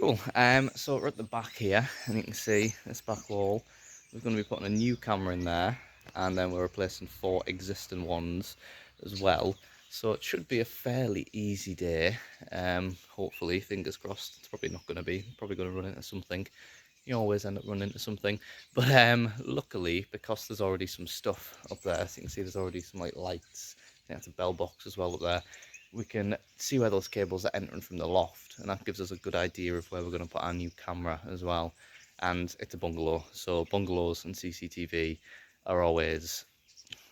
Cool. So we're at the back here, and you can see this back wall. We're going to be putting a new camera in there, and then we're replacing 4 existing ones as well. So it should be a fairly easy day. Hopefully, fingers crossed. It's probably not going to be. Probably going to run into something. You always end up running into something. But luckily, because there's already some stuff up there, so you can see there's already some like lights. I think that's a bell box as well up there. We can see where those cables are entering from the loft, and that gives us a good idea of where we're going to put our new camera as well. And it's a bungalow, so bungalows and CCTV are always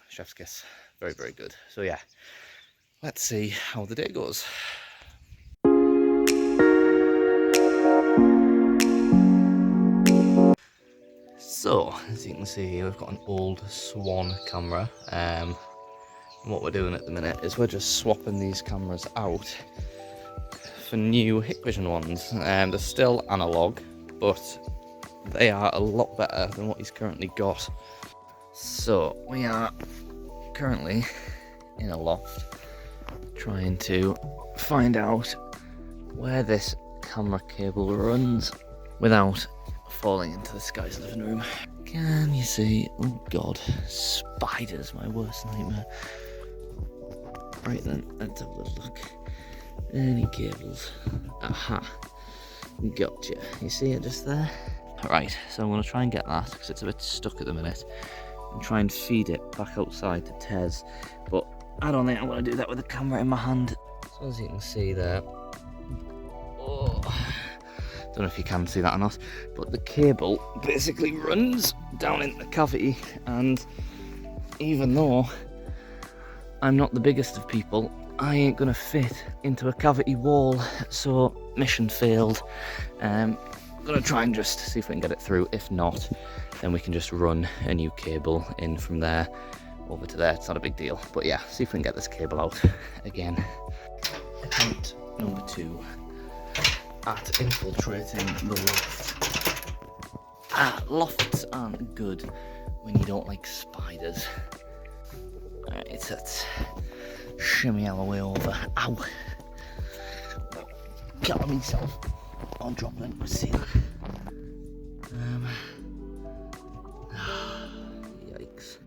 chef's kiss. Very, very good. So yeah, let's see how the day goes. So, as you can see here, we've got an old Swan camera. And what we're doing at the minute is we're just swapping these cameras out for new Hikvision ones. They're still analog, but they are a lot better than what he's currently got. So, we are currently in a loft trying to find out where this camera cable runs without falling into this guy's living room. Can you see? Oh god, spiders, my worst nightmare. Right then, let's have a little look. Any cables? Aha, gotcha. You see it just there? Right, so I'm going to try and get that because it's a bit stuck at the minute and try and feed it back outside to Tez, but I don't think I'm going to do that with the camera in my hand. So as you can see there, oh, don't know if you can see that or not, but the cable basically runs down into the cavity, and even though I'm not the biggest of people, I ain't gonna fit into a cavity wall, so mission failed. I'm gonna try and just see if we can get it through. If not, then we can just run a new cable in from there over to there. It's not a big deal, but yeah, see if we can get this cable out again. Attempt number 2 at infiltrating the loft. Lofts aren't good when you don't like spiders. Alright, let's shimmy our way over. Ow! Got myself. I'll drop it into the ceiling. Yikes.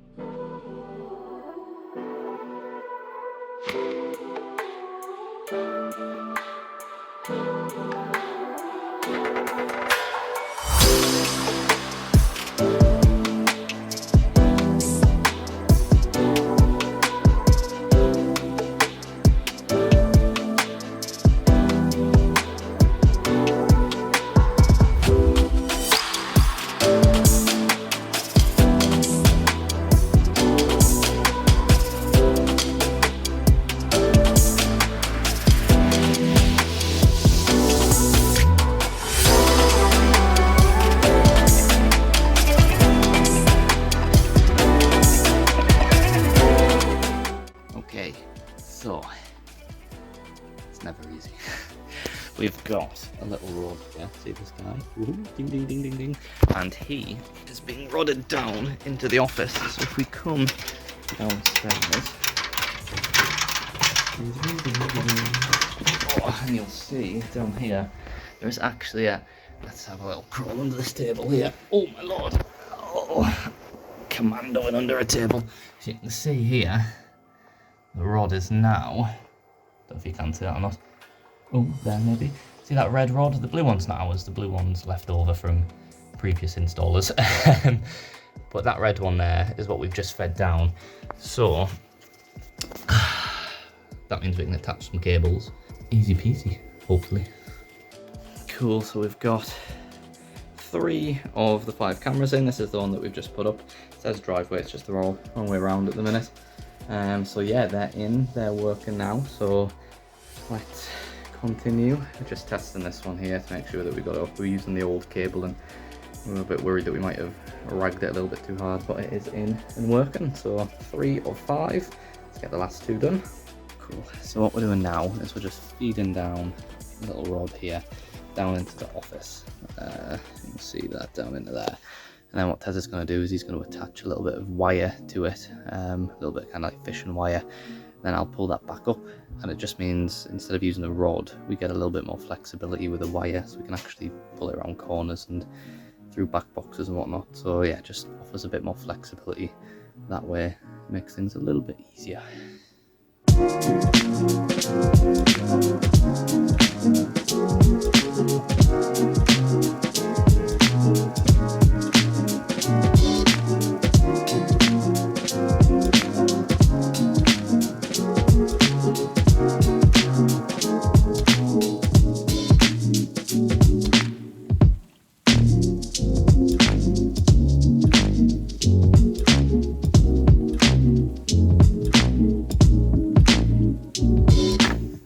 Okay, so it's never easy. We've got a little rod here, see this guy? Woohoo, ding ding ding ding ding. And he is being rodded down into the office. So if we come downstairs, and you'll see down here, there's actually a, let's have a little crawl under this table here. Oh my lord, oh, commandoing under a table. So you can see here, the rod is now, don't know if you can see that or not. Oh, there maybe. See that red rod? The blue one's not ours, the blue one's left over from previous installers. But that red one there is what we've just fed down. So, that means we can attach some cables. Easy peasy, hopefully. Cool, so we've got 3 of the 5 cameras in. This is the one that we've just put up. It says driveway, it's just the wrong way around at the minute. So yeah, they're in, they're working now, so let's continue. We're just testing this one here to make sure that we got it up. We're using the old cable and we were a bit worried that we might have ragged it a little bit too hard, but it is in and working. So 3 of 5, let's get the last 2 done. Cool, so what we're doing now is we're just feeding down a little rod here, down into the office. You can see that down into there. And then what Tez is going to do is he's going to attach a little bit of wire to it, a little bit kind of like fishing wire, then I'll pull that back up, and it just means instead of using a rod, we get a little bit more flexibility with a wire, so we can actually pull it around corners and through back boxes and whatnot. So yeah, just offers a bit more flexibility that way, makes things a little bit easier.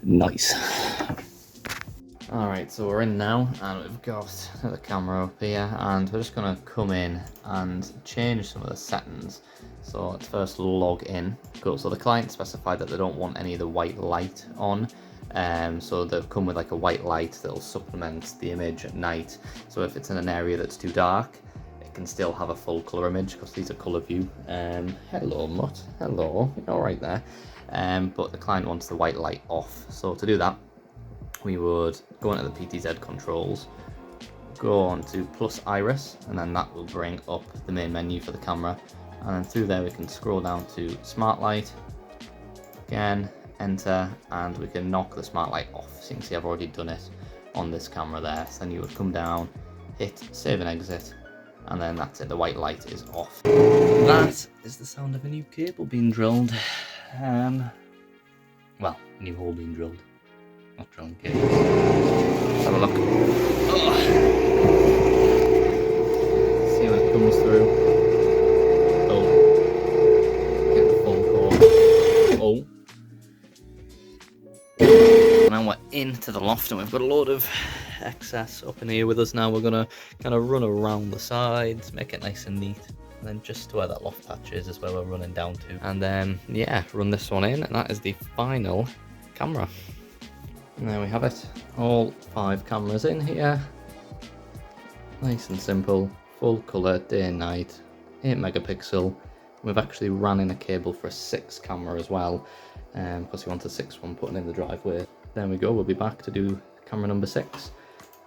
Nice. Alright, so we're in now, and we've got the camera up here, and we're just going to come in and change some of the settings. So let's first log in. Cool, so the client specified that they don't want any of the white light on, so they've come with like a white light that'll supplement the image at night. So if it's in an area that's too dark, it can still have a full colour image, because these are ColorVu. Hello Mutt, hello, you're alright there. But the client wants the white light off. So to do that, we would go into the PTZ controls, go on to plus iris, and then that will bring up the main menu for the camera. And then through there we can scroll down to smart light, again, enter, and we can knock the smart light off. So you can see I've already done it on this camera there. So then you would come down, hit save and exit, and then that's it, the white light is off. That is the sound of a new cable being drilled. Well, new hole being drilled. Not drilling cables. Let's have a look. Oh. See when it comes through. Oh. Get the phone call. Oh. Now we're into the loft, and we've got a load of excess up in here with us now. We're gonna kind of run around the sides, make it nice and neat. And then just to where that loft patch is where we're running down to. And then, yeah, run this one in, and that is the final camera. And there we have it. All 5 cameras in here. Nice and simple. Full colour, day and night. 8 megapixel. We've actually ran in a cable for a 6 camera as well, because we want a 6 one putting in the driveway. There we go, we'll be back to do camera number 6.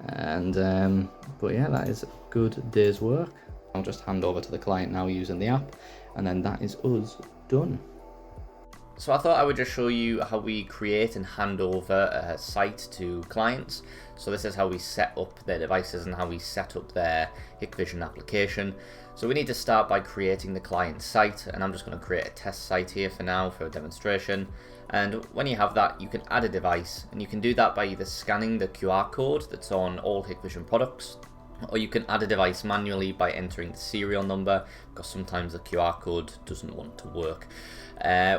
And, but yeah, that is a good day's work. I'll just hand over to the client now using the app, and then that is us done. So I thought I would just show you how we create and hand over a site to clients. So this is how we set up their devices and how we set up their Hikvision application. So we need to start by creating the client site, and I'm just going to create a test site here for now for a demonstration. And when you have that, you can add a device, and you can do that by either scanning the QR code that's on all Hikvision products, or you can add a device manually by entering the serial number, because sometimes the QR code doesn't want to work.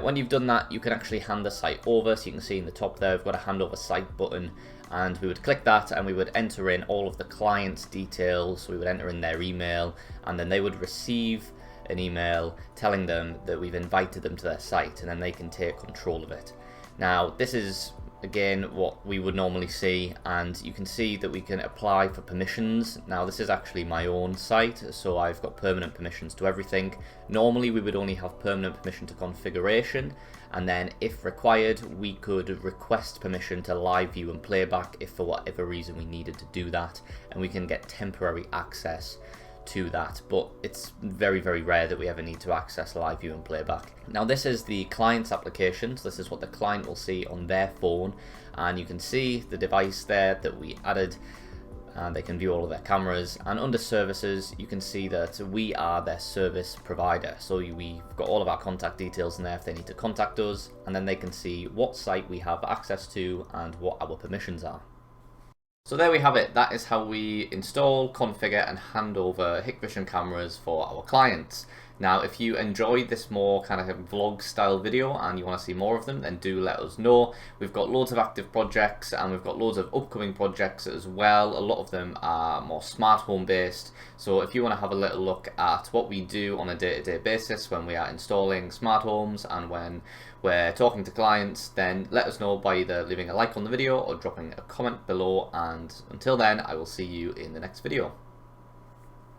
When you've done that, you can actually hand the site over. So you can see in the top there, we've got a handover site button, and we would click that, and we would enter in all of the client's details. So we would enter in their email, and then they would receive an email telling them that we've invited them to their site, and then they can take control of it. Now, this is again what we would normally see, and you can see that we can apply for permissions. Now this is actually my own site, so I've got permanent permissions to everything. Normally we would only have permanent permission to configuration, and then if required we could request permission to live view and playback if for whatever reason we needed to do that, and we can get temporary access to that, but it's very, very rare that we ever need to access live view and playback. Now this is the client's application, so this is what the client will see on their phone, and you can see the device there that we added, and they can view all of their cameras. And under services you can see that we are their service provider, so we've got all of our contact details in there if they need to contact us, and then they can see what site we have access to and what our permissions are. So there we have it. That is how we install, configure and hand over Hikvision cameras for our clients. Now if you enjoyed this more kind of vlog style video and you want to see more of them, then do let us know. We've got loads of active projects, and we've got loads of upcoming projects as well. A lot of them are more smart home based, so if you want to have a little look at what we do on a day-to-day basis when we are installing smart homes and when we're talking to clients, then let us know by either leaving a like on the video or dropping a comment below. And until then, I will see you in the next video.